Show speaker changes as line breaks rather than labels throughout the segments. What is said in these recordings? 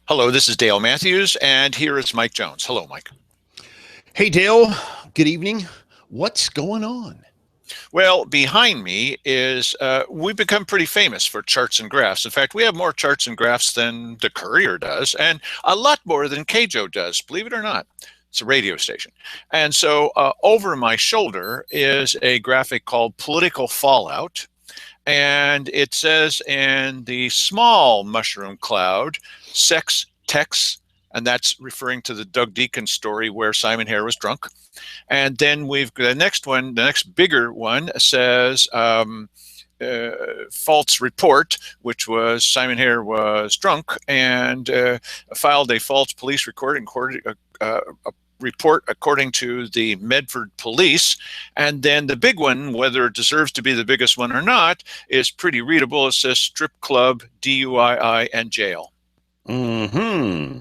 Hello, this is Dale Matthews, and here is Mike Jones. Hello, Mike.
Hey, Dale. Good evening. What's going on?
Well, behind me is we've become pretty famous for charts and graphs. In fact, we have more charts and graphs than the Courier does, and a lot more than KJO does, believe it or not. It's a radio station. And so over my shoulder is a graphic called Political Fallout. And it says in the small mushroom cloud, sex, text, and that's referring to the Doug Deacon story where Simon Hare was drunk. And then we've the next one, the next bigger one says false report, which was Simon Hare was drunk and filed a false police report according to the Medford police. And then the big one, whether it deserves to be the biggest one or not, is pretty readable. It says strip club, DUI, and jail.
Mm-hmm.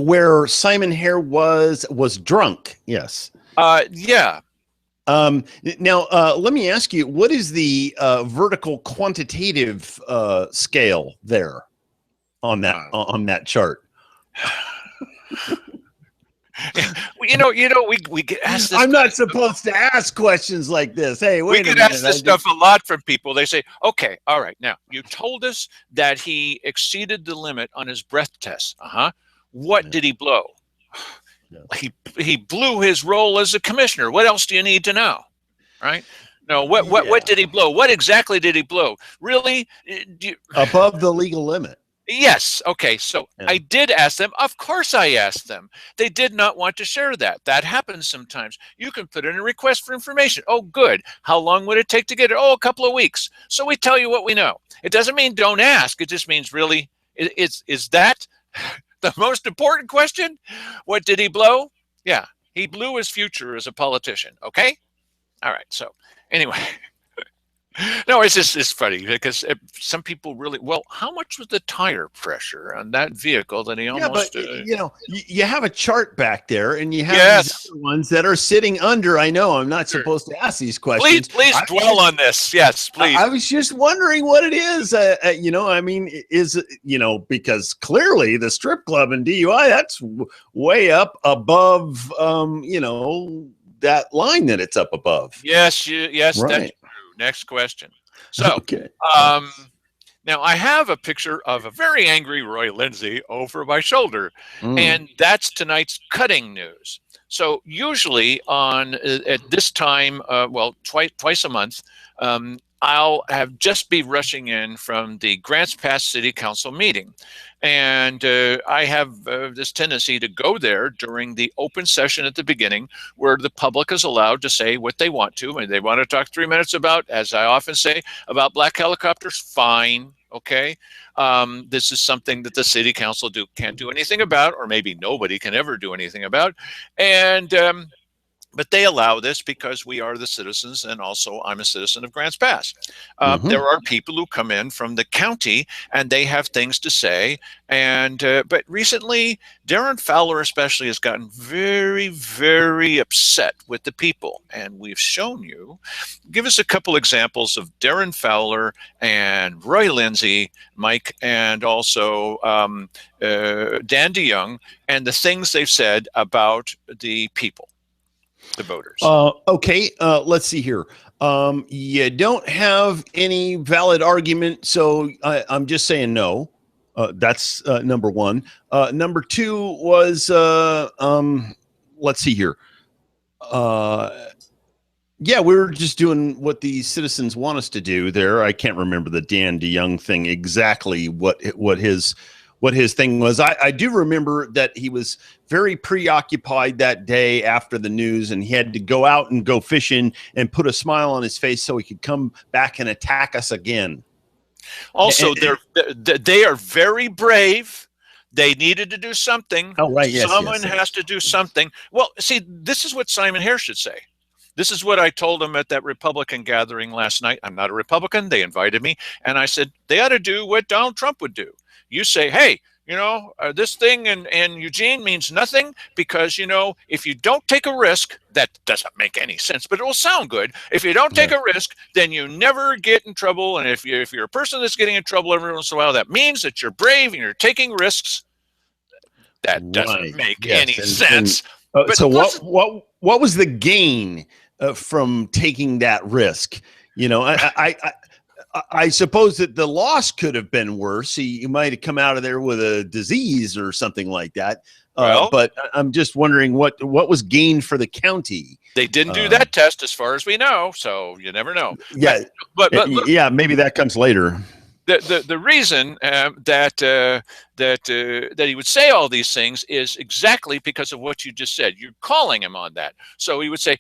Where Simon Hare was drunk. Yes.
Yeah.
Now, let me ask you, what is the vertical quantitative scale there on that chart?
We get asked this.
I'm not supposed to ask questions like this. Hey, wait a minute.
We get asked this stuff a lot from people. They say, okay, all right, now you told us that he exceeded the limit on his breath test. What did he blow?
No.
He blew his role as a commissioner. What else do you need to know? Right? No, what did he blow? What exactly did he blow? Really?
Above the legal limit.
Yes. Okay. So I did ask them. Of course I asked them. They did not want to share that. That happens sometimes. You can put in a request for information. Oh, good. How long would it take to get it? Oh, a couple of weeks. So we tell you what we know. It doesn't mean don't ask. It just means really, is that the most important question? What did he blow? Yeah. He blew his future as a politician. Okay. All right. So anyway. No, it's funny because some people really, well, how much was the tire pressure on that vehicle that he almost...
Yeah, but, you have a chart back there and you have these other ones that are sitting under. I know I'm not supposed to ask these questions.
Please dwell on this. Yes, please.
I was just wondering what it is. I mean, because clearly the strip club and DUI, that's way up above, that line that it's up above.
Yes,
right.
That's true. Next question. So,
okay.
Now I have a picture of a very angry Roy Lindsay over my shoulder, and that's tonight's cutting news. So usually at this time, twice a month, I'll be rushing in from the Grants Pass City Council meeting. And I have this tendency to go there during the open session at the beginning where the public is allowed to say what they want to. And they want to talk 3 minutes about, as I often say, about black helicopters, fine. Okay. This is something that the city council can't do anything about, or maybe nobody can ever do anything about. And but they allow this because we are the citizens, and also I'm a citizen of Grants Pass. There are people who come in from the county, and they have things to say. And but recently, Darren Fowler especially has gotten very, very upset with the people. And we've shown you. Give us a couple examples of Darren Fowler and Roy Lindsay, Mike, and also Dan DeYoung, and the things they've said about the people. The voters.
Okay, let's see here. You don't have any valid argument, so I'm just saying no. That's number one. Number two was, let's see here. Yeah, we were just doing what the citizens want us to do there. I can't remember the Dan DeYoung thing exactly what his thing was. I do remember that he was very preoccupied that day after the news, and he had to go out and go fishing and put a smile on his face so he could come back and attack us again.
Also, they are very brave. They needed to do something.
Oh, right. Yes,
Someone has to do something. Well, see, this is what Simon Hare should say. This is what I told him at that Republican gathering last night. I'm not a Republican. They invited me. And I said, they ought to do what Donald Trump would do. You say, hey, this thing in Eugene means nothing because, if you don't take a risk, that doesn't make any sense, but it will sound good. If you don't take a risk, then you never get in trouble. And if you're a person that's getting in trouble every once in a while, that means that you're brave and you're taking risks. That doesn't
Right.
make
Yes.
any sense. But
So
listen,
what was the gain from taking that risk? You know, I suppose that the loss could have been worse. He might have come out of there with a disease or something like that.
well,
But I'm just wondering what was gained for the county.
they didn't do that test as far as we know, so you never know.
Yeah,
But look,
yeah, maybe that comes later.
the reason that he would say all these things is exactly because of what you just said. You're calling him on that. So he would say,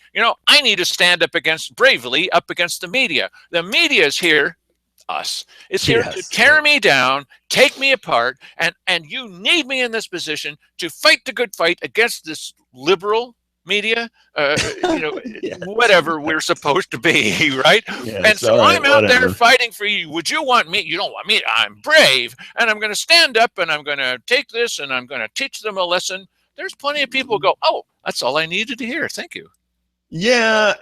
I need to stand up bravely up against the media. The media is here, us. It's here to tear me down, take me apart, and you need me in this position to fight the good fight against this liberal media,
Yes.
whatever we're supposed to be, right?
Yes,
and so
right,
I'm out there
whatever.
fighting for you. Would you want me? You don't want me. I'm brave, and I'm going to stand up, and I'm going to take this, and I'm going to teach them a lesson. There's plenty of people who go, oh, that's all I needed to hear. Thank you.
Yeah,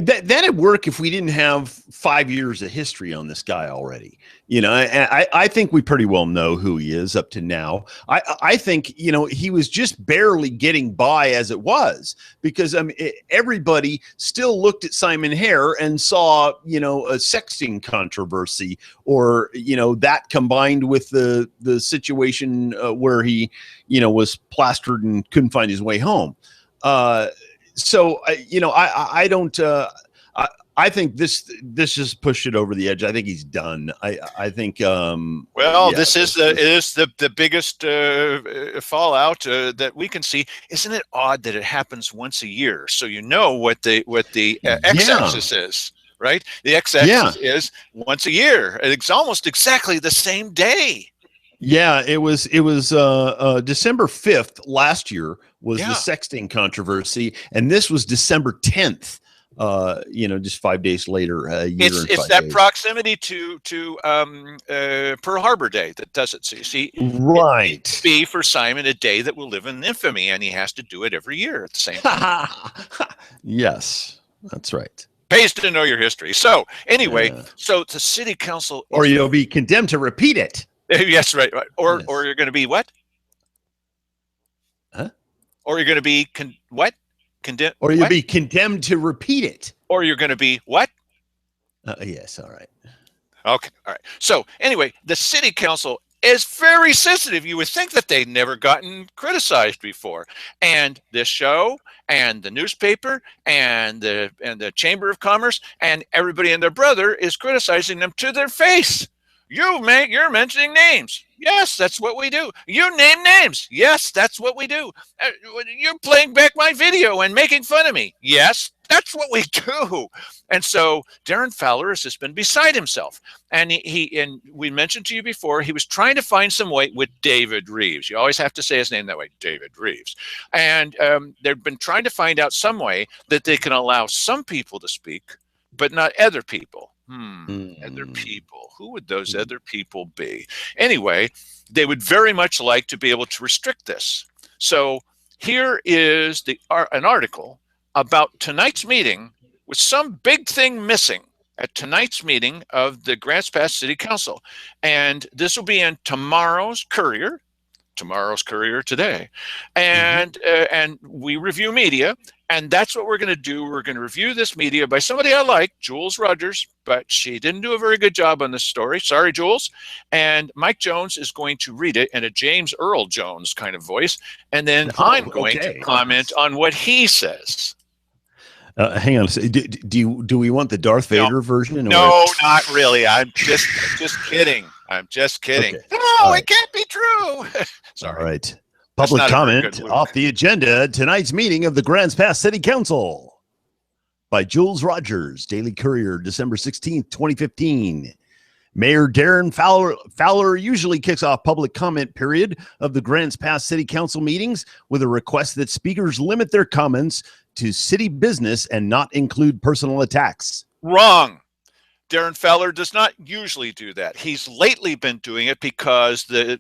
that'd work if we didn't have 5 years of history on this guy already. I think we pretty well know who he is up to now. I think he was just barely getting by as it was, because everybody still looked at Simon Hare and saw a sexting controversy, or that combined with the situation where he was plastered and couldn't find his way home. So I don't. I think this just pushed it over the edge. I think he's done. I think.
This is the biggest fallout that we can see. Isn't it odd that it happens once a year? So what the x-axis is, right? The x-axis is once a year. It's almost exactly the same day.
Yeah, it was December 5th last year was the sexting contersy, and this was December 10th. Just 5 days later, a year.
It's that days. Proximity to Pearl Harbor Day that does it. So you see,
right?
It be for Simon a day that will live in infamy, and he has to do it every year at the same time.
Yes, that's right.
Pays to know your history. So anyway, so the city council,
or you'll be condemned to repeat it.
Yes, right. Or you're going to be what?
Huh?
Or you're going to be what? Condemned.
Or you'll be condemned to repeat it.
Or you're going to be what?
Yes. All right.
Okay. All right. So anyway, the city council is very sensitive. You would think that they'd never gotten criticized before, and this show and the newspaper and the Chamber of Commerce and everybody and their brother is criticizing them to their face. You're mentioning names. Yes, that's what we do. You name names. Yes, that's what we do. You're playing back my video and making fun of me. Yes, that's what we do. And so Darren Fowler has just been beside himself. And and we mentioned to you before, he was trying to find some way with David Reeves. You always have to say his name that way, David Reeves. And they've been trying to find out some way that they can allow some people to speak, but not other people. Other people. Who would those other people be? Anyway, they would very much like to be able to restrict this. So here is an article about tonight's meeting with some big thing missing at tonight's meeting of the Grants Pass City Council. And this will be in tomorrow's Courier today. And we review media. And that's what we're going to do. We're going to review this media by somebody I like, Jules Rogers, but she didn't do a very good job on this story. Sorry, Jules. And Mike Jones is going to read it in a James Earl Jones kind of voice. And then I'm going to comment on what he says.
Hang on. Do we want the Darth Vader version?
No, not really. I'm just kidding. I'm just kidding. Okay. No, it can't be true. Sorry.
All right. Public comment off the agenda at tonight's meeting of the Grants Pass City Council by Jules Rogers, Daily Courier, December 16th, 2015. Mayor Darren Fowler usually kicks off public comment period of the Grants Pass City Council meetings with a request that speakers limit their comments to city business and not include personal attacks.
Wrong. Darren Fowler does not usually do that. He's lately been doing it because the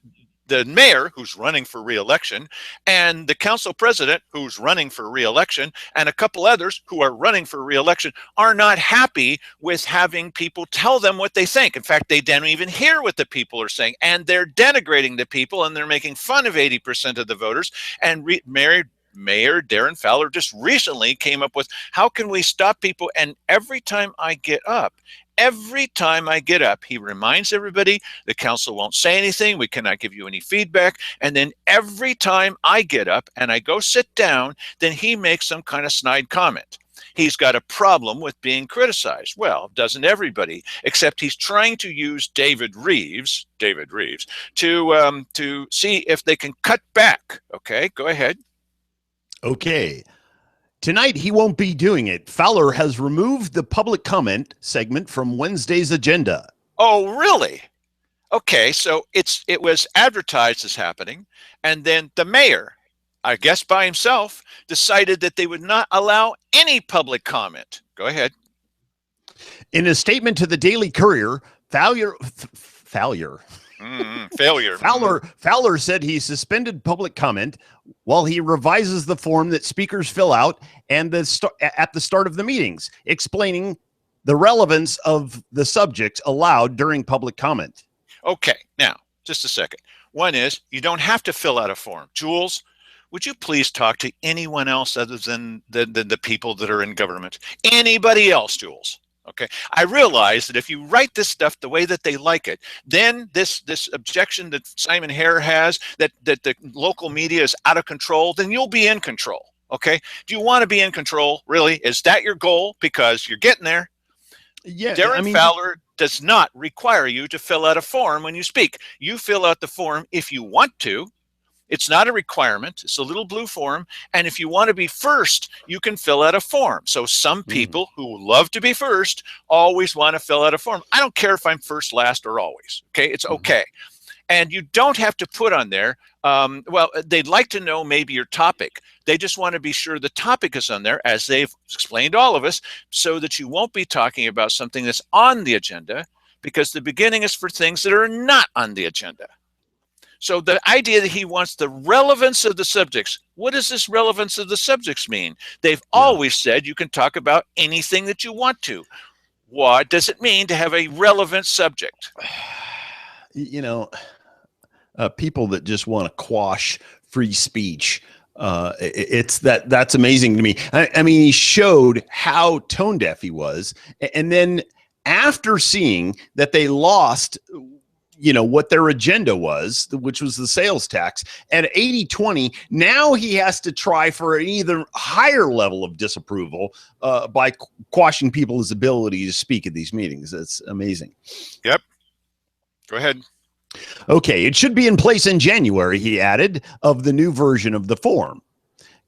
the mayor, who's running for re-election, and the council president, who's running for re-election, and a couple others who are running for re-election, are not happy with having people tell them what they think. In fact, they don't even hear what the people are saying, and they're denigrating the people, and they're making fun of 80% of the voters. And Mayor Darren Fowler just recently came up with, how can we stop people? And every time I get up, he reminds everybody the council won't say anything. We cannot give you any feedback. And then every time I get up and I go sit down, then he makes some kind of snide comment. He's got a problem with being criticized. Well, doesn't everybody? Except he's trying to use David Reeves to see if they can cut back. Okay, go ahead.
Okay. Tonight, he won't be doing it. Fowler has removed the public comment segment from Wednesday's agenda.
Oh, really? Okay, so it was advertised as happening, and then the mayor, I guess by himself, decided that they would not allow any public comment. Go ahead.
In a statement to the Daily Courier, Fowler said he suspended public comment while he revises the form that speakers fill out and at the start of the meetings, explaining the relevance of the subjects allowed during public comment.
Okay, now, just a second. One is, you don't have to fill out a form. Jules, would you please talk to anyone else other than the people that are in government? Anybody else, Jules? Okay, I realize that if you write this stuff the way that they like it, then this objection that Simon Hare has, that the local media is out of control, then you'll be in control. Okay, do you want to be in control? Really? Is that your goal? Because you're getting there. Yeah, Darren Fowler does not require you to fill out a form when you speak. You fill out the form if you want to. It's not a requirement. It's a little blue form. And if you want to be first, you can fill out a form. So some people who love to be first always want to fill out a form. I don't care if I'm first, last, or always. Okay, it's okay. And you don't have to put on there, well, they'd like to know maybe your topic. They just want to be sure the topic is on there, as they've explained to all of us, so that you won't be talking about something that's on the agenda, because the beginning is for things that are not on the agenda. So the idea that he wants the relevance of the subjects, what does this relevance of the subjects mean? They've always said you can talk about anything that you want to. What does it mean to have a relevant subject?
You know, people that just want to quash free speech, that's amazing to me. I mean, he showed how tone deaf he was. And then after seeing that they lost, you know, what their agenda was, which was the sales tax at 80-20. Now he has to try for an either higher level of disapproval by quashing people's ability to speak at these meetings. That's amazing.
Yep. Go ahead.
Okay. It should be in place in January, he added, of the new version of the form.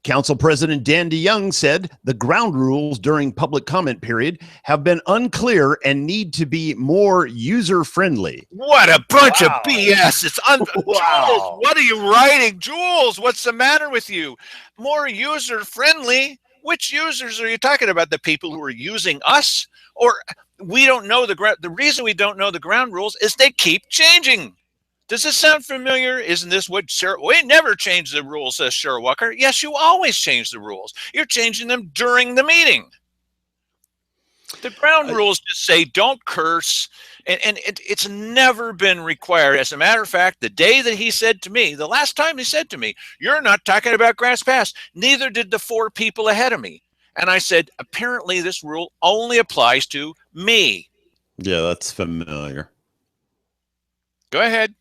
Council President Dan DeYoung said the ground rules during public comment period have been unclear and need to be more user-friendly.
What a bunch of BS. It's Jules, what are you writing? Jules, what's the matter with you? More user-friendly? Which users are you talking about? The people who are using us? Or we don't know the reason we don't know the ground rules is they keep changing. Does this sound familiar? Isn't this what we never change the rules, says Cheryl Walker. Yes, you always change the rules. You're changing them during the meeting. The ground rules just say don't curse, and it's never been required. As a matter of fact, the day that he said to me, the last time he said to me, you're not talking about Grass Pass, neither did the 4 people ahead of me. And I said, apparently this rule only applies to me.
Yeah, that's familiar.
Go ahead.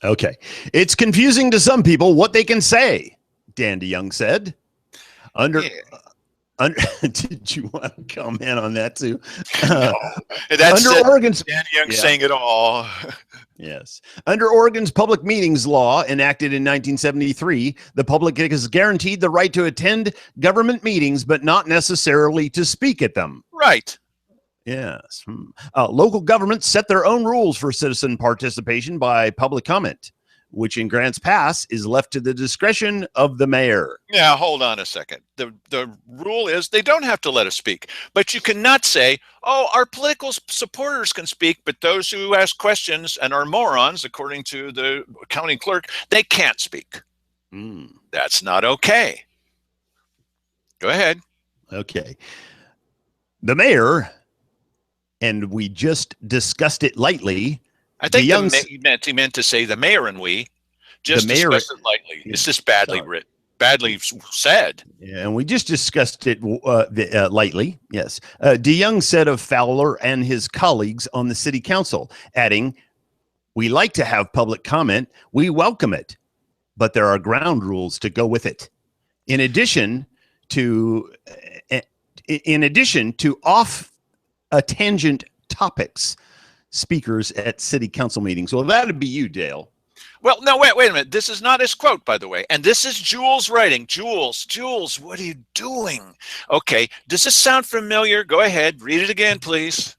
Okay. It's confusing to some people what they can say, Dan DeYoung said. Did you want to comment on that too?
No. That's
under Oregon's
Dan DeYoung saying it all.
Yes. Under Oregon's public meetings law enacted in 1973, the public is guaranteed the right to attend government meetings, but not necessarily to speak at them.
Right.
Yes. Local governments set their own rules for citizen participation by public comment. which in Grants Pass is left to the discretion of the mayor.
Yeah, hold on a second. The rule is they don't have to let us speak, but you cannot say, "Oh, our political supporters can speak, but those who ask questions and are morons, according to the county clerk, they can't speak." That's not okay. Go ahead.
Okay. The mayor, and we just discussed it lightly.
I think he meant to say the mayor and we just discussed it lightly. It's just badly written, badly said.
Yeah, and we just discussed it lightly. Yes. DeYoung said of Fowler and his colleagues on the city council, adding, "We like to have public comment. We welcome it, but there are ground rules to go with it. In addition to off a tangent topics, speakers at city council meetings." Well, that'd be you, Dale.
Well, no, wait a minute. This is not his quote, by the way. And this is Jules writing. Jules, what are you doing? Okay. Does this sound familiar? Go ahead. Read it again, please.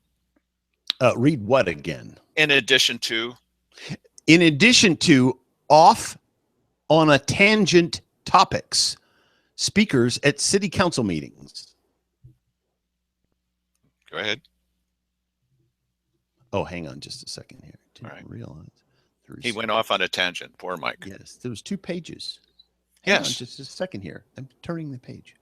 Read what again?
In addition to
off on a tangent topics, speakers at city council meetings.
Go ahead.
Oh, hang on just a second here.
Didn't
realize.
He went off on a tangent. Poor Mike.
Yes, there was 2 pages.
Hang
on just a second here. I'm turning the page.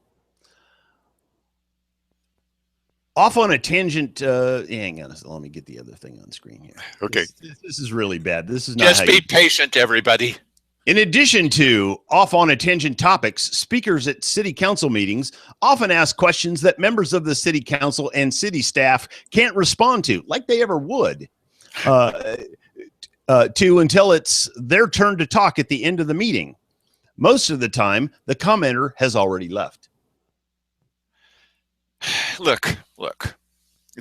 Off on a tangent. Hang on. Let me get the other thing on screen here.
Okay.
This is really bad. This is not.
Just be patient, everybody.
In addition to off on a tangent topics, speakers at city council meetings often ask questions that members of the city council and city staff can't respond to, like they ever would, until it's their turn to talk at the end of the meeting. Most of the time, the commenter has already left.
Look.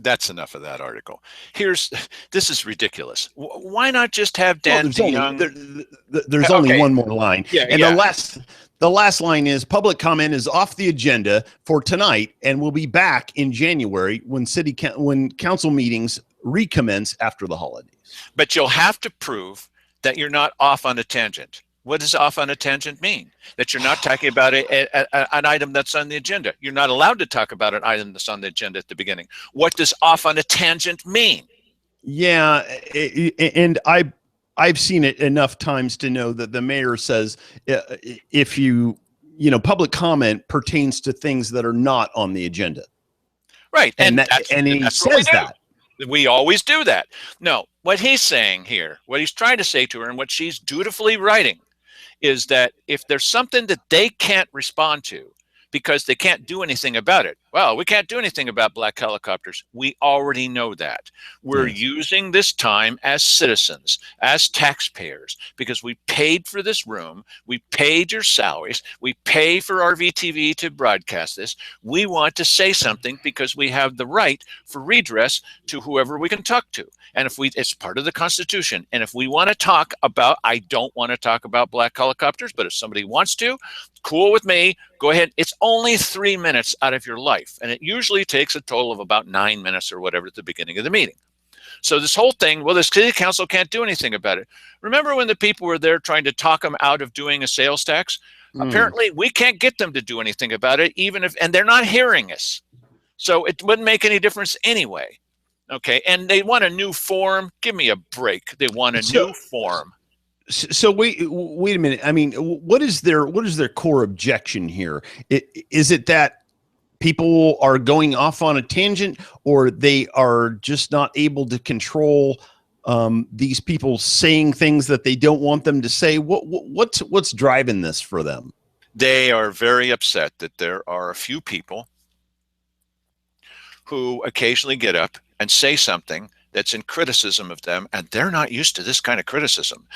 That's enough of that article. This is ridiculous. Why not just have Dan DeYoung?
There's only one more line.
And
the last line is, public comment is off the agenda for tonight and will be back in January when council meetings recommence after the holidays.
But you'll have to prove that you're not off on a tangent. What does off on a tangent mean? That you're not talking about an item that's on the agenda. You're not allowed to talk about an item that's on the agenda at the beginning. What does off on a tangent mean?
Yeah, and I've seen it enough times to know that the mayor says if public comment pertains to things that are not on the agenda.
Right,
and he says that.
We always do that. No, what he's saying here, what he's trying to say to her and what she's dutifully writing is that if there's something that they can't respond to because they can't do anything about it, well, we can't do anything about black helicopters. We already know that. We're using this time as citizens, as taxpayers, because we paid for this room. We paid your salaries. We pay for RVTV to broadcast this. We want to say something because we have the right for redress to whoever we can talk to. And it's part of the Constitution. And if we want to talk about, I don't want to talk about black helicopters, but if somebody wants to, cool with me, go ahead. It's only 3 minutes out of your life. And it usually takes a total of about 9 minutes or whatever at the beginning of the meeting. So this whole thing, well, the city council can't do anything about it. Remember when the people were there trying to talk them out of doing a sales tax? Apparently, we can't get them to do anything about it, and they're not hearing us. So it wouldn't make any difference anyway. Okay, and they want a new form. Give me a break. They want a new form.
So wait a minute. I mean, what is their core objection here? Is it that people are going off on a tangent, or they are just not able to control these people saying things that they don't want them to say? What's driving this for them?
They are very upset that there are a few people who occasionally get up and say something that's in criticism of them, and they're not used to this kind of criticism.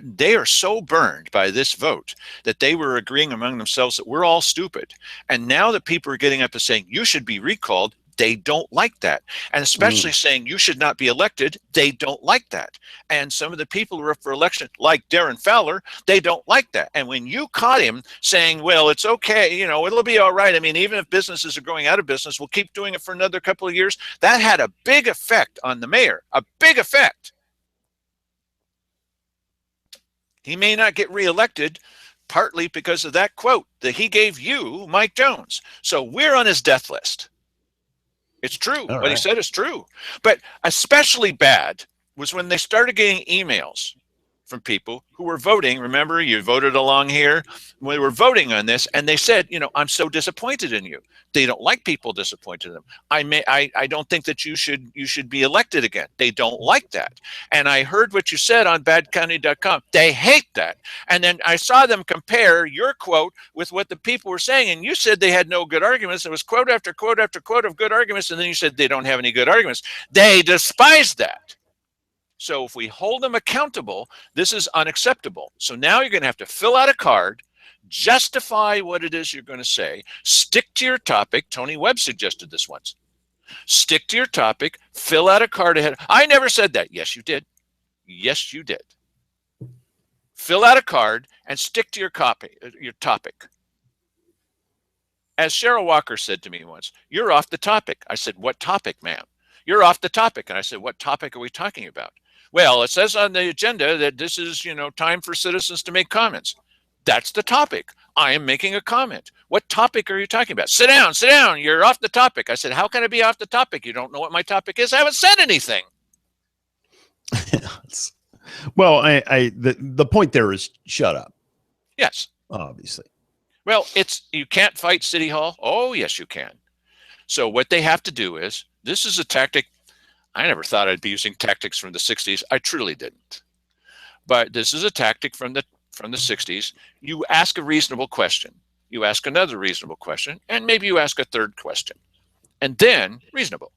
They are so burned by this vote that they were agreeing among themselves that we're all stupid. And now that people are getting up and saying, you should be recalled, they don't like that. And especially saying you should not be elected, they don't like that. And some of the people who are up for election, like Darren Fowler, they don't like that. And when you caught him saying, well, it's okay, it'll be all right. I mean, even if businesses are going out of business, we'll keep doing it for another couple of years. That had a big effect on the mayor, a big effect. He may not get reelected partly because of that quote that he gave you, Mike Jones. So we're on his death list. It's true.
All
What he
right.
said is true. But especially bad was when they started getting emails from people who were voting. Remember, you voted along here. We were voting on this, and they said, I'm so disappointed in you. They don't like people disappointed in them. I don't think that you should be elected again. They don't like that. And I heard what you said on badcounty.com. They hate that. And then I saw them compare your quote with what the people were saying, and you said they had no good arguments. It was quote after quote after quote of good arguments, and then you said they don't have any good arguments. They despise that. So if we hold them accountable, this is unacceptable. So now you're going to have to fill out a card, justify what it is you're going to say, stick to your topic. Tony Webb suggested this once. Stick to your topic, fill out a card ahead. I never said that. Yes, you did. Yes, you did. Fill out a card and stick to your topic. As Cheryl Walker said to me once, you're off the topic. I said, what topic, ma'am? You're off the topic. And I said, what topic are we talking about? Well, it says on the agenda that this is, time for citizens to make comments. That's the topic. I am making a comment. What topic are you talking about? Sit down, sit down. You're off the topic. I said, how can I be off the topic? You don't know what my topic is? I haven't said anything.
Well, the point there is shut up.
Yes.
Obviously.
Well, you can't fight City Hall. Oh, yes, you can. So what they have to do is, this is a tactic. I never thought I'd be using tactics from the 60s. I truly didn't. But this is a tactic from the 60s. You ask a reasonable question. You ask another reasonable question. And maybe you ask a third question. And then, reasonable.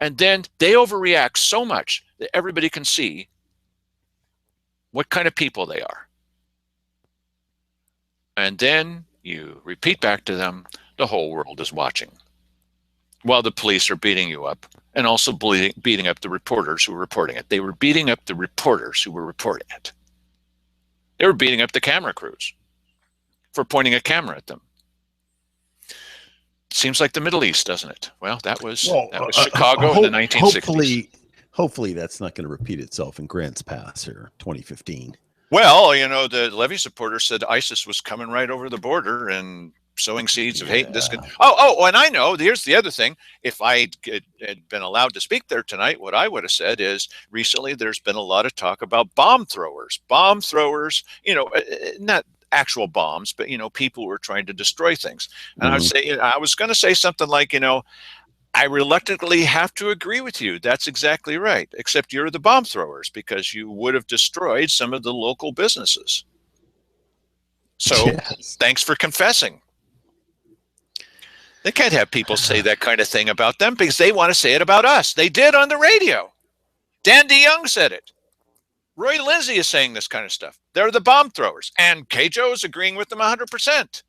And then they overreact so much that everybody can see what kind of people they are. And then you repeat back to them, the whole world is watching, while the police are beating you up and also beating up the reporters who were reporting it. They were beating up the reporters who were reporting it. They were beating up the camera crews for pointing a camera at them. Seems like the Middle East, doesn't it? Well, that was Chicago in the 1960s.
Hopefully that's not going to repeat itself in Grants Pass here, 2015.
Well, the Levy supporter said ISIS was coming right over the border and sowing seeds of hate. And this. And I know, here's the other thing. If I had been allowed to speak there tonight, what I would have said is, recently there's been a lot of talk about bomb throwers, not actual bombs, but, people who are trying to destroy things. And I was going to say something like, I reluctantly have to agree with you. That's exactly right. Except you're the bomb throwers, because you would have destroyed some of the local businesses. So yes. Thanks for confessing. They can't have people say that kind of thing about them because they want to say it about us. They did on the radio. Dan DeYoung said it. Roy Lindsay is saying this kind of stuff. They're the bomb throwers. And K-Joe is agreeing with them 100%.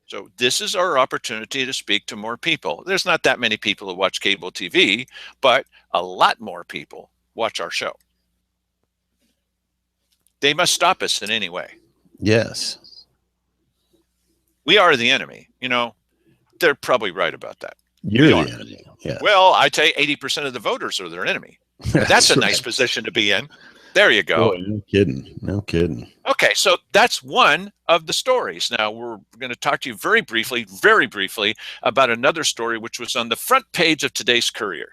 So this is our opportunity to speak to more people. There's not that many people who watch cable TV, but a lot more people watch our show. They must stop us in any way.
Yes.
We are the enemy. They're probably right about that.
You're the enemy. Yeah.
Well, I'd say 80% of the voters are their enemy. That's a nice position to be in. There you go.
Boy, no kidding. No kidding.
Okay, so that's one of the stories. Now we're going to talk to you very briefly about another story which was on the front page of today's Courier.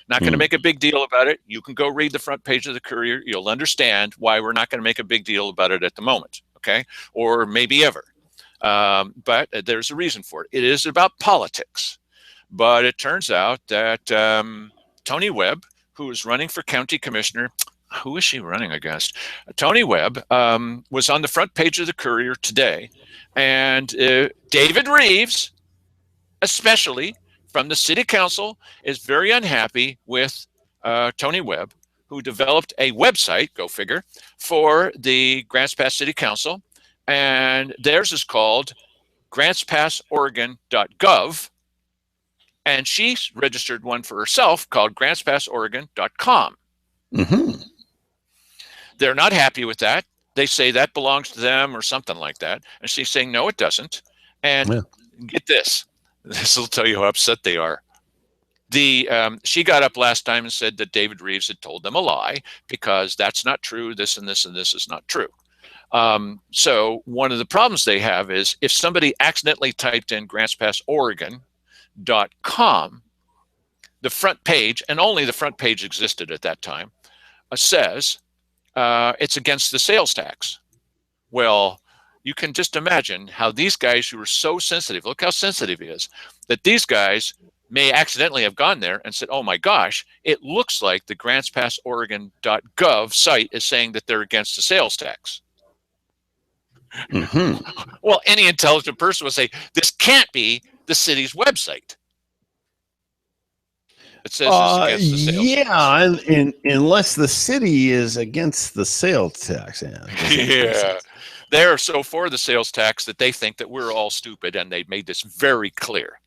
Not going to make a big deal about it. You can go read the front page of the Courier. You'll understand why we're not going to make a big deal about it at the moment, okay? Or maybe ever. But there's a reason for it. It is about politics. But it turns out that Tony Webb, who is running for county commissioner, who is she running against? Tony Webb was on the front page of the Courier today. And David Reeves, especially from the city council, is very unhappy with Tony Webb, who developed a website, go figure, for the Grants Pass City Council. And theirs is called grantspassoregon.gov. And she's registered one for herself called grantspassoregon.com.
Mm-hmm.
They're not happy with that. They say that belongs to them or something like that. And she's saying, no, it doesn't. And get this. This will tell you how upset they are. She got up last time and said that David Reeves had told them a lie because that's not true. This and this and this is not true. So one of the problems they have is if somebody accidentally typed in grantspassoregon.com, the front page, and only the front page existed at that time, says it's against the sales tax. Well, you can just imagine how these guys who are so sensitive, look how sensitive he is, that these guys may accidentally have gone there and said, oh my gosh, it looks like the grantspassoregon.gov site is saying that they're against the sales tax.
Mm-hmm.
Well, any intelligent person would say, this can't be the city's website. It says it's against the sales tax.
And unless the city is against the sales tax.
Yeah. They're so for the sales tax that they think that we're all stupid, and they made this very clear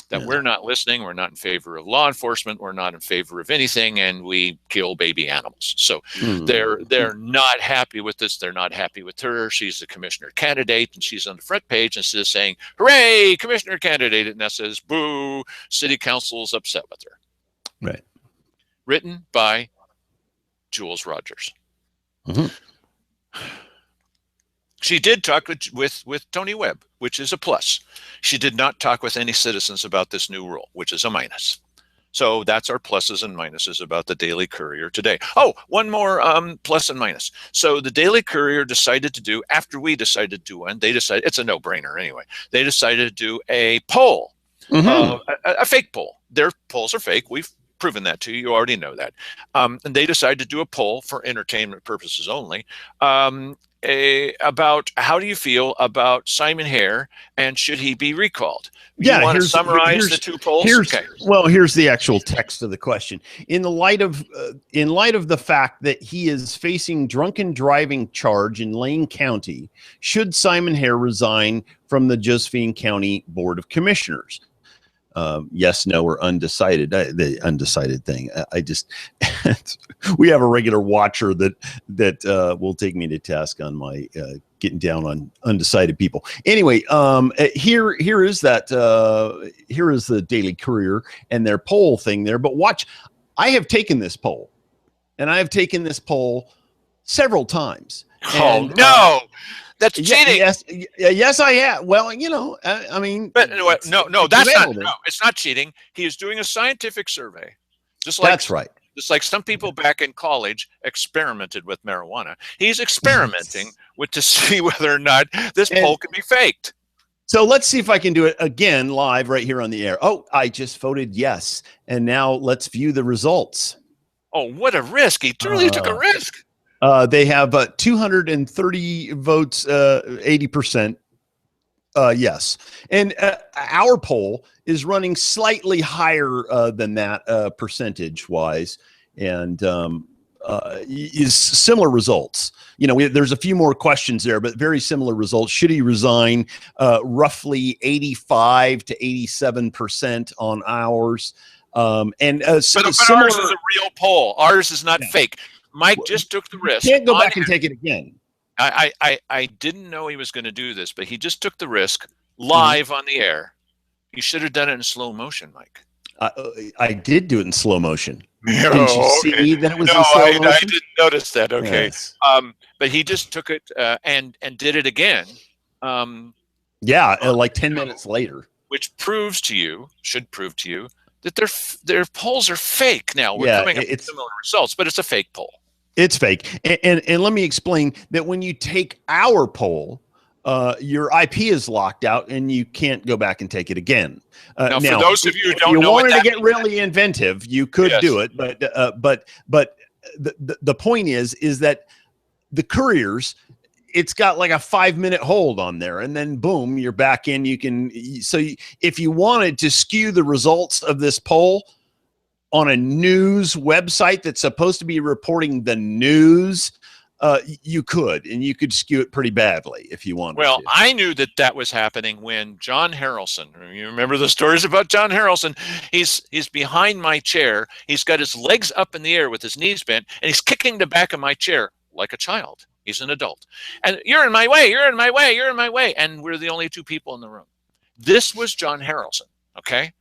that we're not listening, we're not in favor of law enforcement, we're not in favor of anything, and we kill baby animals. So they're not happy with this. They're not happy with her. She's the commissioner candidate, and she's on the front page instead of saying, hooray, commissioner candidate, and that says, boo, city council's upset with her.
Right.
Written by Jules Rogers.
Mm-hmm.
She did talk with Tony Webb, which is a plus. She did not talk with any citizens about this new rule, which is a minus. So that's our pluses and minuses about the Daily Courier today. Oh, one more plus and minus. So the Daily Courier decided to do, after we decided to do one, they decided, it's a no-brainer anyway, they decided to do a poll, a fake poll. Their polls are fake. We've proven that to you. You already know that. And they decided to do a poll for entertainment purposes only. About how do you feel about Simon Hare and should he be recalled? You want to summarize the two polls?
Well, here's the actual text of the question. In light of the fact that he is facing drunken driving charge in Lane County, should Simon Hare resign from the Josephine County Board of Commissioners? Yes, no, or undecided. The undecided thing. I just we have a regular watcher that will take me to task on my getting down on undecided people. Anyway, here is the Daily Courier and their poll thing there. But watch, I have taken this poll, and I have taken this poll several times.
Oh no. That's cheating.
Yes, I have. Well, I mean,
but no, that's not. No, it's not cheating. He is doing a scientific survey, just like
that's right.
Just like some people back in college experimented with marijuana. He's experimenting to see whether or not this poll can be faked.
So let's see if I can do it again live right here on the air. Oh, I just voted yes, and now let's view the results.
Oh, what a risk! He truly took a risk.
They have 230 votes, 80% yes. And our poll is running slightly higher than that percentage-wise, and is similar results. There's a few more questions there, but very similar results. Should he resign? Roughly 85 to 87% on ours. But
ours is a real poll. Ours is not fake. Mike just took the risk.
You can't go back and take it again.
I didn't know he was going to do this, but he just took the risk live on the air. You should have done it in slow motion, Mike.
I did do it in slow motion.
Didn't you
see that it was in slow motion?
I didn't notice that. Okay.
Yes.
But he just took it and did it again.
Like 10 minutes later.
Which should prove to you that their polls are fake. Now we're coming up with similar results, but it's a fake poll.
It's fake. And let me explain that when you take our poll, your IP is locked out and you can't go back and take it again.
Now, for those of you who don't know,
if you wanted to get really inventive, you could do it. But the point is that the couriers, it's got like a 5-minute hold on there, and then boom, you're back in. If you wanted to skew the results of this poll on a news website that's supposed to be reporting the news, you could, and you could skew it pretty badly if you wanted to.
I knew that was happening when John Harrelson, you remember the stories about John Harrelson, he's behind my chair, he's got his legs up in the air with his knees bent, and he's kicking the back of my chair like a child. He's an adult. And you're in my way, you're in my way, you're in my way. And we're the only two people in the room. This was John Harrelson, okay?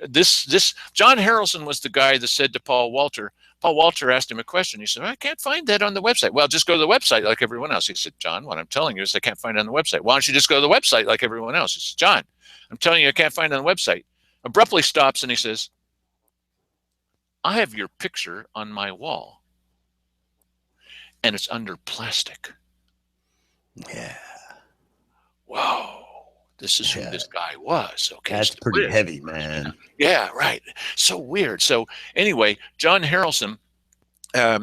This John Harrelson was the guy that said to Paul Walter. Paul Walter asked him a question. He said, "I can't find that on the website." "Well, just go to the website like everyone else." He said, "John, what I'm telling you is I can't find it on the website." "Why don't you just go to the website like everyone else?" He said, "John, I'm telling you I can't find it on the website." Abruptly stops and he says, "I have your picture on my wall, and it's under plastic."
Yeah.
Whoa. This is who
Yeah.
this guy was. Okay.
That's
So
pretty heavy, man.
yeah, right. So weird. So anyway, John Harrelson,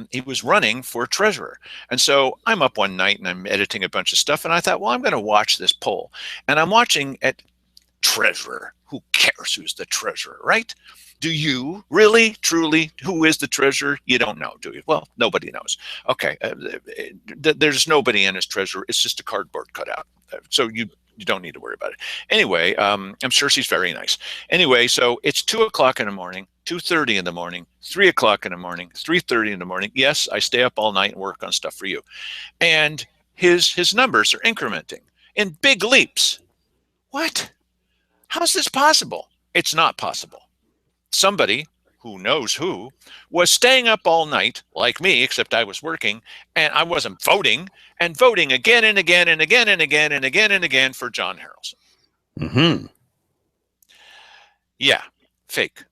he was running for treasurer. And so I'm up one night and I'm editing a bunch of stuff. And I thought, well, I'm going to watch this poll. And I'm watching at treasurer. Who cares who's the treasurer, right? Do you really, truly, who is the treasurer? You don't know, do you? Well, nobody knows. Okay. There's nobody in as treasurer. It's just a cardboard cutout. So you don't need to worry about it. Anyway, I'm sure she's very nice. Anyway, so it's 2 o'clock in the morning, 2:30 in the morning, 3 o'clock in the morning, 3:30 in the morning. Yes, I stay up all night and work on stuff for you. And his numbers are incrementing in big leaps. What? How's this possible? It's not possible. Somebody, who knows who, was staying up all night, like me, except I was working, and I wasn't voting, and voting again and again and again and again and again and again for John Harrelson.
Mm-hmm.
Yeah, fake.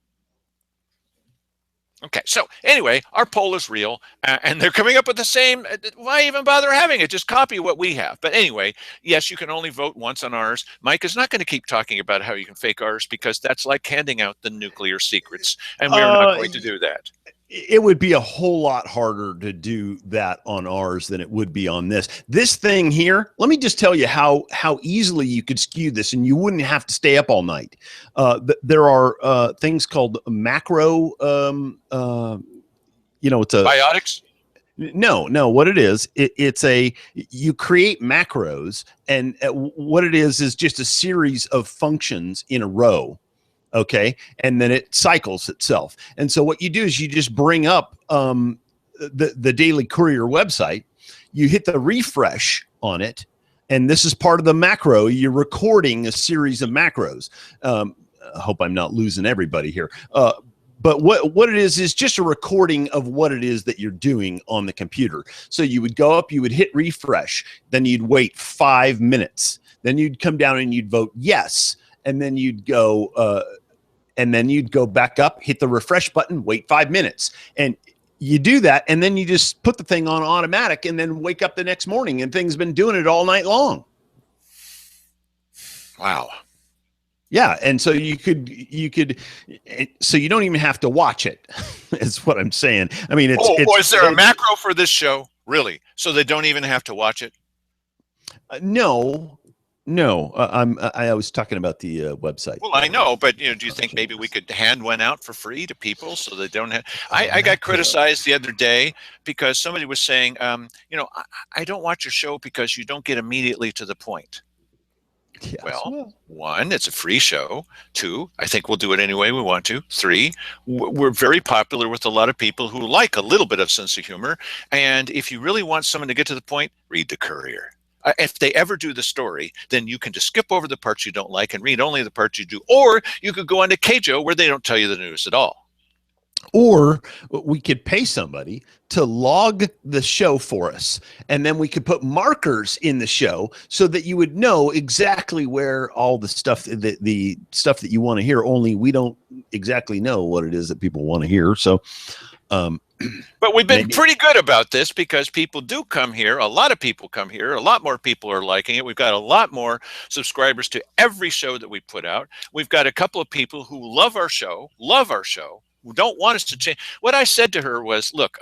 Okay, so anyway, our poll is real, and they're coming up with the same. Why even bother having it? Just copy what we have. But anyway, yes, you can only vote once on ours. Mike is not going to keep talking about how you can fake ours because that's like handing out the nuclear secrets, and we're not going to do that.
It would be a whole lot harder to do that on ours than it would be on this. This thing here, let me just tell you how easily you could skew this, and you wouldn't have to stay up all night. There are things called macro. It's a
Biotics.
No. What it is, it's you create macros, and what it is just a series of functions in a row. Okay. And then it cycles itself. And so what you do is you just bring up the Daily Courier website, you hit the refresh on it, and this is part of the macro. You're recording a series of macros. I hope I'm not losing everybody here. But what it is just a recording of what it is that you're doing on the computer. So you would go up, you would hit refresh, then you'd wait 5 minutes. Then you'd come down and you'd vote yes. And then you'd go back up, hit the refresh button, wait 5 minutes. And you do that, and then you just put the thing on automatic and then wake up the next morning, and things been doing it all night long.
Wow.
Yeah, and so so you don't even have to watch it. Is what I'm saying. I mean,
is there a macro for this show? Really? So they don't even have to watch it?
No. I was talking about the website.
Well, I know, but do you think maybe we could hand one out for free to people so they don't have? I got criticized the other day because somebody was saying, I don't watch your show because you don't get immediately to the point. Yes. Well, 1, it's a free show. 2, I think we'll do it any way we want to. 3, we're very popular with a lot of people who like a little bit of sense of humor. And if you really want someone to get to the point, read the Courier. If they ever do the story, then you can just skip over the parts you don't like and read only the parts you do. Or you could go on to KJO where they don't tell you the news at all.
Or we could pay somebody to log the show for us, and then we could put markers in the show so that you would know exactly where all the stuff that you want to hear. Only we don't exactly know what it is that people want to hear. So,
but we've been pretty good about this because people do come here. A lot of people come here. A lot more people are liking it. We've got a lot more subscribers to every show that we put out. We've got a couple of people who love our show, who don't want us to change. What I said to her was, look,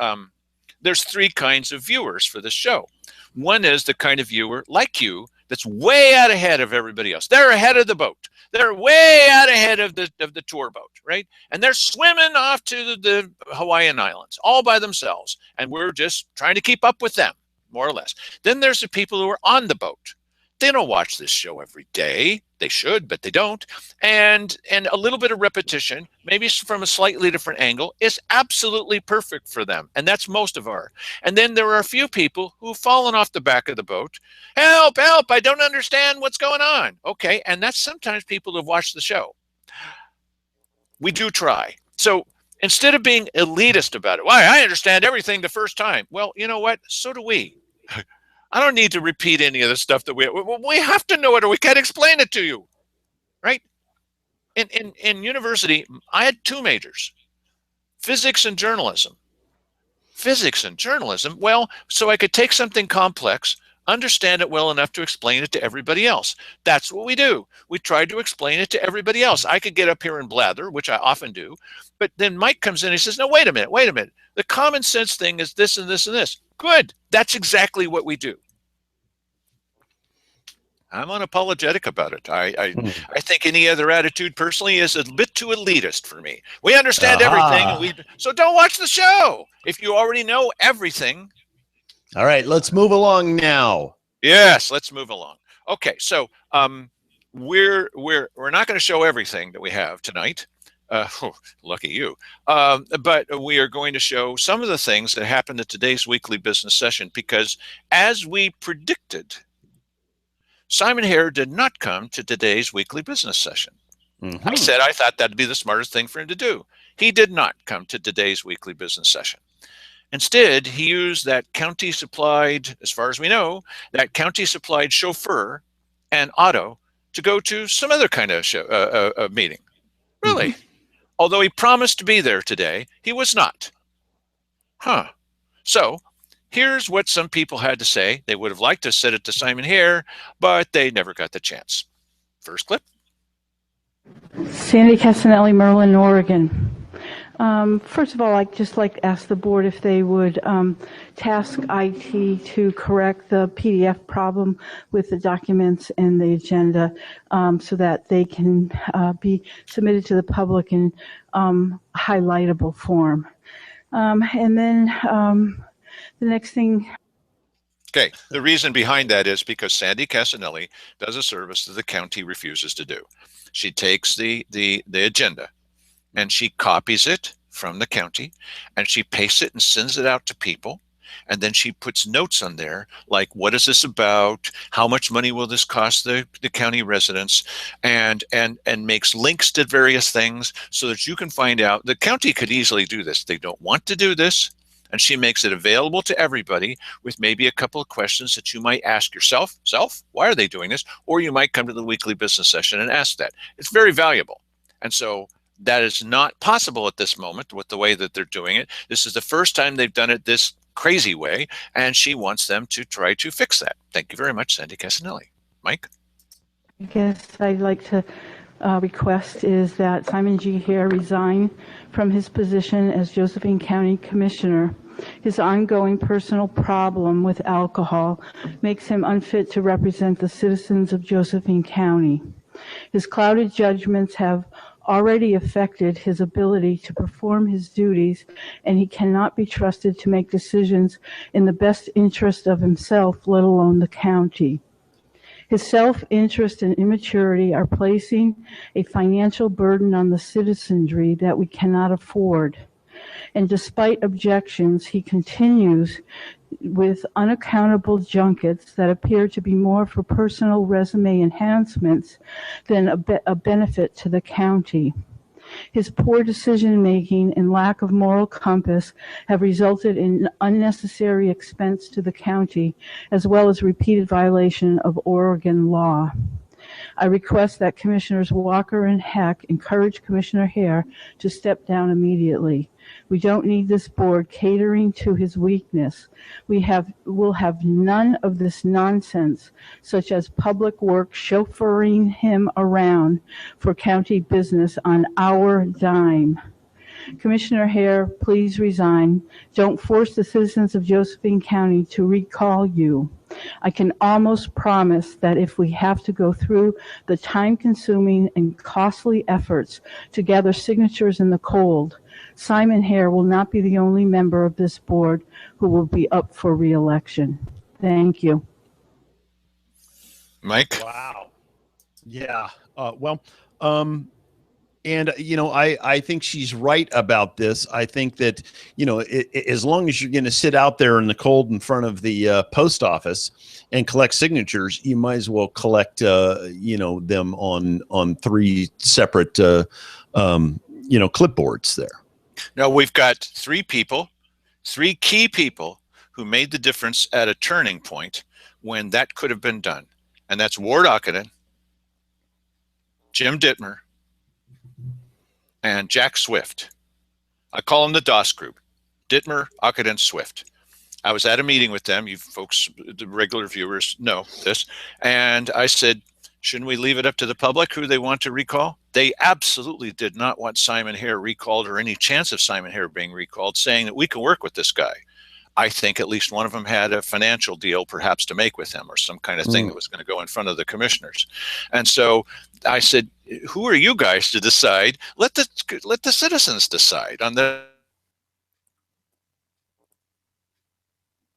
there's 3 kinds of viewers for this show. One is the kind of viewer like you that's way out ahead of everybody else. They're ahead of the boat. They're way out ahead of the tour boat, right? And they're swimming off to the Hawaiian Islands all by themselves. And we're just trying to keep up with them, more or less. Then there's the people who are on the boat. They don't watch this show every day. They should, but they don't. And a little bit of repetition, maybe from a slightly different angle, is absolutely perfect for them. And that's most of our. And then there are a few people who've fallen off the back of the boat. Help, help, I don't understand what's going on. Okay, and that's sometimes people who've watched the show. We do try. So instead of being elitist about it, why, I understand everything the first time. Well, you know what? So do we. I don't need to repeat any of the stuff that we have to know it, or we can't explain it to you, right? In university, I had two majors: physics and journalism. Physics and journalism. Well, so I could take something complex, understand it well enough to explain it to everybody else. That's what we do. We try to explain it to everybody else. I could get up here and blather, which I often do, but then Mike comes in and he says, no, wait a minute. The common sense thing is this and this and this. Good. That's exactly what we do. I'm unapologetic about it. I think any other attitude personally is a bit too elitist for me. We understand everything, so don't watch the show if you already know everything.
All right, let's move along now.
Yes, let's move along. Okay, so we're not going to show everything that we have tonight. Lucky you. But we are going to show some of the things that happened at today's weekly business session, because as we predicted, Simon Hare did not come to today's weekly business session. Mm-hmm. I said I thought that'd be the smartest thing for him to do. He did not come to today's weekly business session. Instead, he used that county supplied, as far as we know, that county supplied chauffeur and auto to go to some other kind of show, meeting. Really? Mm-hmm. Although he promised to be there today, he was not. So here's what some people had to say. They would have liked to send it to Simon Hare, but they never got the chance. First clip.
Sandy Casanelli, Merlin, Oregon. First of all, I'd just like to ask the board if they would task IT to correct the PDF problem with the documents and the agenda, so that they can be submitted to the public in highlightable form. And then the next thing.
Okay, the reason behind that is because Sandy Casanelli does a service that the county refuses to do. She takes the agenda and she copies it from the county and she pastes it and sends it out to people. And then she puts notes on there like, what is this about? How much money will this cost the county residents? And makes links to various things so that you can find out. The county could easily do this. They don't want to do this. And she makes it available to everybody with maybe a couple of questions that you might ask yourself. Why are they doing this? Or you might come to the weekly business session and ask that. It's very valuable. And so that is not possible at this moment with the way that they're doing it. This is the first time they've done it this crazy way, and she wants them to try to fix that. Thank you very much, Sandy Casanelli. Mike?
I guess I'd like to request is that Simon G. Hare resign from his position as Josephine County Commissioner. His ongoing personal problem with alcohol makes him unfit to represent the citizens of Josephine County. His clouded judgments have already affected his ability to perform his duties, and he cannot be trusted to make decisions in the best interest of himself, let alone the county. His self-interest and immaturity are placing a financial burden on the citizenry that we cannot afford. And despite objections, he continues with unaccountable junkets that appear to be more for personal resume enhancements than a benefit to the county. His poor decision-making and lack of moral compass have resulted in unnecessary expense to the county, as well as repeated violation of Oregon law. I request that Commissioners Walker and Heck encourage Commissioner Hare to step down immediately. We don't need this board catering to his weakness. We'll have none of this nonsense, such as public works chauffeuring him around for county business on our dime. Commissioner Hare, please resign. Don't force the citizens of Josephine County to recall you. I can almost promise that if we have to go through the time-consuming and costly efforts to gather signatures in the cold, Simon Hare will not be the only member of this board who will be up for re-election. Thank you.
Mike?
Wow. Yeah. And, I think she's right about this. I think that, as long as you're going to sit out there in the cold in front of the post office and collect signatures, you might as well collect, them on three separate clipboards there.
No, we've got three key people who made the difference at a turning point when that could have been done. And that's Ward Ockenden, Jim Dittmer, and Jack Swift. I call them the DOS group, Dittmer, Ockenden, Swift. I was at a meeting with them. You folks, the regular viewers, know this. And I said, shouldn't we leave it up to the public who they want to recall? They absolutely did not want Simon Hare recalled or any chance of Simon Hare being recalled, saying that we can work with this guy. I think at least one of them had a financial deal perhaps to make with him or some kind of thing that was going to go in front of the commissioners. And so I said, who are you guys to decide? Let the citizens decide on the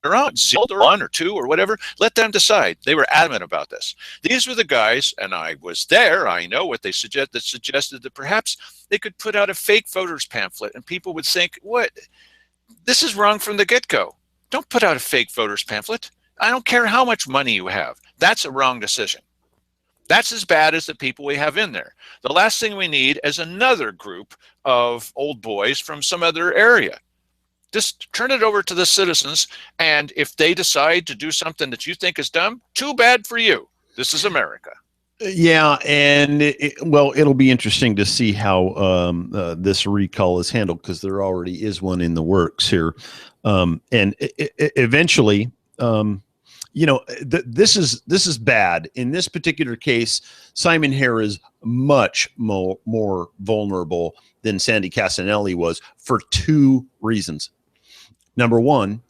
own, 1 or 2 or whatever. Let them decide. They were adamant about this. These were the guys, and I was there. I know what they suggested that perhaps they could put out a fake voters pamphlet, and people would think, what? This is wrong from the get-go. Don't put out a fake voters pamphlet. I don't care how much money you have. That's a wrong decision. That's as bad as the people we have in there. The last thing we need is another group of old boys from some other area. Just turn it over to the citizens, and if they decide to do something that you think is dumb, too bad for you. This is America.
Yeah, and it'll be interesting to see how this recall is handled, because there already is one in the works here, and eventually, this is bad. In this particular case, Simon Hare is much more vulnerable than Sandy Casanelli was for 2 reasons. Number one,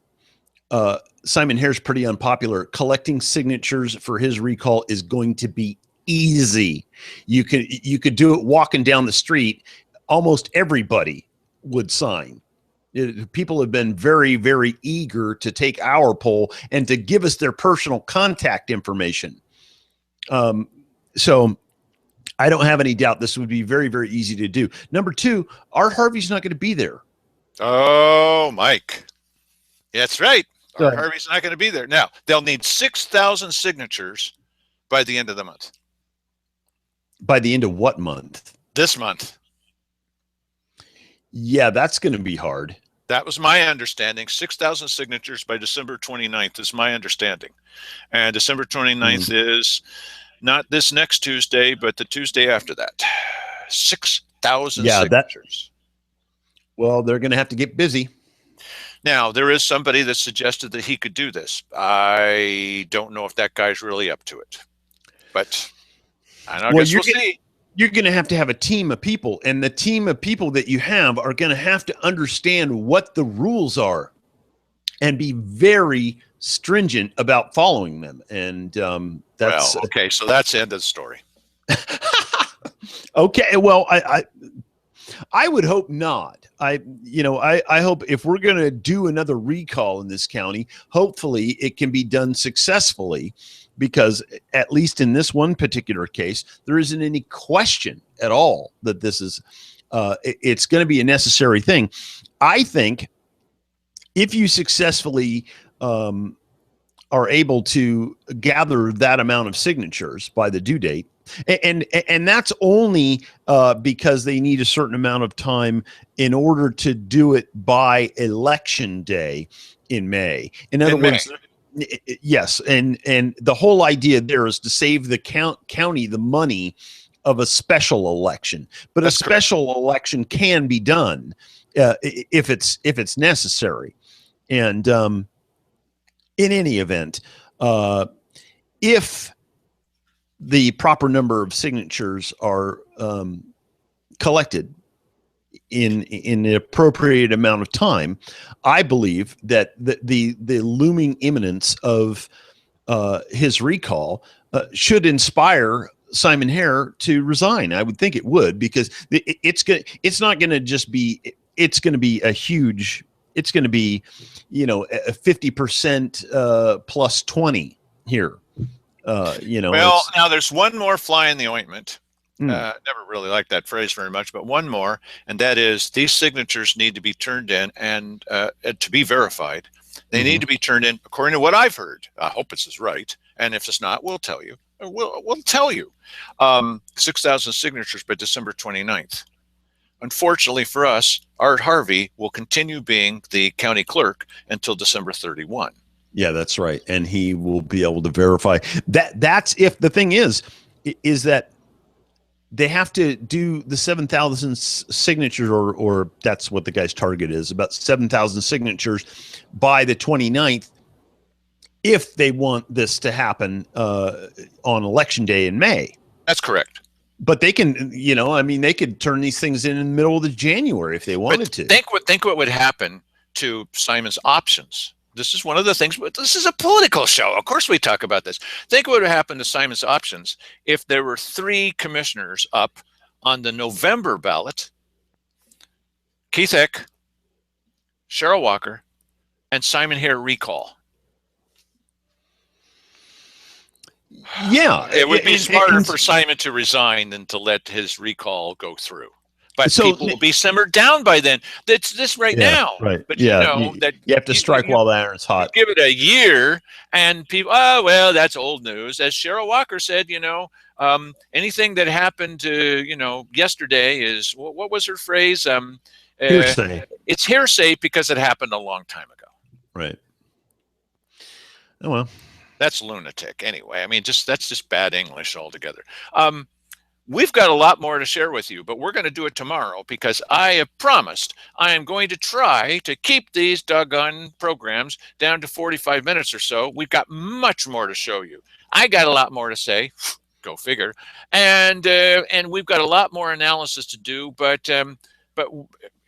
Simon Hare's pretty unpopular. Collecting signatures for his recall is going to be easy. You could do it walking down the street. Almost everybody would sign. People have been very, very eager to take our poll and to give us their personal contact information. So I don't have any doubt this would be very, very easy to do. Number 2, Art Harvey's not going to be there.
Oh, Mike. That's right. Art Harvey's not going to be there. Now, they'll need 6,000 signatures by the end of the month.
By the end of what month?
This month.
Yeah, that's going to be hard.
That was my understanding. 6,000 signatures by December 29th is my understanding. And December 29th is not this next Tuesday, but the Tuesday after that. 6,000 signatures.
Well, they're going to have to get busy.
Now, there is somebody that suggested that he could do this. I don't know if that guy's really up to it. But I guess we'll see.
You're going to have a team of people, and the team of people that you have are going to have to understand what the rules are and be very stringent about following them. And that's
okay. So that's the end of the story.
Okay. Well, I would hope not. I hope if we're going to do another recall in this county, hopefully it can be done successfully, because at least in this one particular case, there isn't any question at all that this is, it's going to be a necessary thing. I think if you successfully are able to gather that amount of signatures by the due date, and that's only because they need a certain amount of time in order to do it by election day in May. In other words, yes, and the whole idea there is to save the county the money of a special election. But that's a special election can be done if it's necessary. And in any event, if the proper number of signatures are collected in the appropriate amount of time, I believe that the looming imminence of his recall should inspire Simon Hare to resign. I would think it would, because it's not going to just be, it's going to be a huge, it's going to be, a 50% plus 20 here. Well,
now there's one more fly in the ointment. Never really liked that phrase very much, but one more, and that is these signatures need to be turned in and to be verified. They need to be turned in according to what I've heard. I hope this is right, and if it's not, we'll tell you. We'll tell you. 6,000 signatures by December 29th. Unfortunately for us, Art Harvey will continue being the county clerk until December 31.
Yeah, that's right. And he will be able to verify that. That's if the thing is that they have to do the 7,000 signatures, or that's what the guy's target is, about 7,000 signatures by the 29th, if they want this to happen on election day in May.
That's correct.
But they can, they could turn these things in the middle of the January if they wanted to.
Think what would happen to Simon's options. This is one of the things, but this is a political show. Of course we talk about this. Think what would happen to Simon's options if there were 3 commissioners up on the November ballot: Keith Eck, Cheryl Walker, and Simon Hare recall.
Yeah.
It would be smarter for Simon to resign than to let his recall go through. But people will be simmered down by then. That's this now.
Right.
But
that you have to strike while the iron's hot.
Give it a year, and people, oh, well, that's old news. As Cheryl Walker said, anything that happened to, yesterday is, what was her phrase?
Hearsay.
It's hearsay because it happened a long time ago.
Right. Oh, well.
That's lunatic. Anyway, I mean, that's just bad English altogether. We've got a lot more to share with you, but we're going to do it tomorrow because I have promised I am going to try to keep these doggone programs down to 45 minutes or so. We've got much more to show you. I got a lot more to say. Go figure. And we've got a lot more analysis to do. But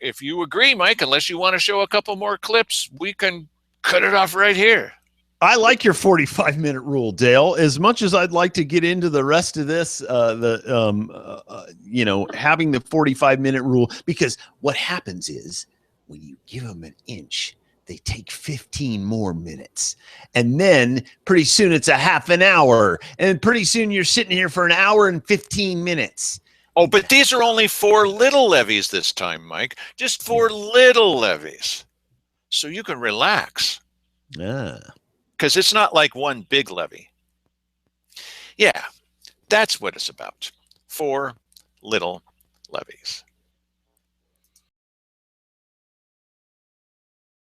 if you agree, Mike, unless you want to show a couple more clips, we can cut it off right here.
I like your 45-minute rule, Dale. As much as I'd like to get into the rest of this, having the 45-minute rule, because what happens is when you give them an inch, they take 15 more minutes. And then pretty soon it's a half an hour. And pretty soon you're sitting here for an hour and 15 minutes.
Oh, but these are only 4 little levies this time, Mike. Just 4 little levies. So you can relax.
Yeah.
Because it's not like one big levy. Yeah, that's what it's about. 4 little levies.